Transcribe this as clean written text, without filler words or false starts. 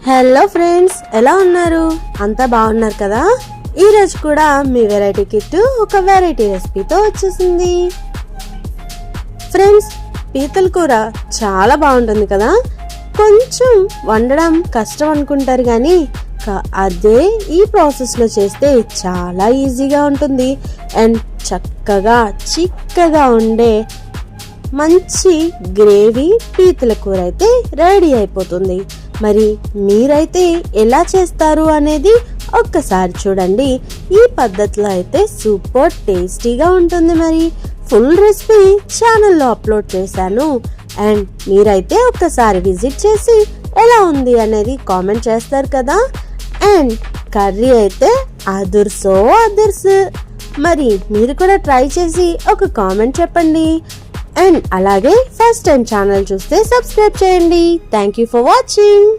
Hello friends, ఎలా ఉన్నారు? అంతా బాగున్నారు కదా? ఈ రోజు కూడా మీ వెరైటీ కిట్ ఒక వెరైటీ రెసిపీతో వచ్చేసింది. ఫ్రెండ్స్, పీతల కూర చాలా బాగుంటుంది కదా. కొంచెం వండడం కష్టం అనుకుంటారు కానీ అదే ఈ ప్రాసెస్లో చేస్తే చాలా ఈజీగా ఉంటుంది. అండ్ చక్కగా చిక్కగా ఉండే మంచి గ్రేవీ పీతల కూర అయితే రెడీ అయిపోతుంది. మరి మీరైతే ఎలా చేస్తారు అనేది ఒక్కసారి చూడండి. ఈ పద్ధతిలో అయితే సూపర్ టేస్టీగా ఉంటుంది. మరి ఫుల్ రెసిపీ ఛానల్లో అప్లోడ్ చేశాను. అండ్ మీరైతే ఒక్కసారి విజిట్ చేసి ఎలా ఉంది అనేది కామెంట్ చేస్తారు కదా. అండ్ కర్రీ అయితే అదుర్సో అదుర్స్. మరి మీరు కూడా ట్రై చేసి ఒక కామెంట్ చెప్పండి. అండ్ అలాగే ఫస్ట్ టైం ఛానల్ చూస్తే సబ్స్క్రైబ్ చేయండి. Thank you for watching.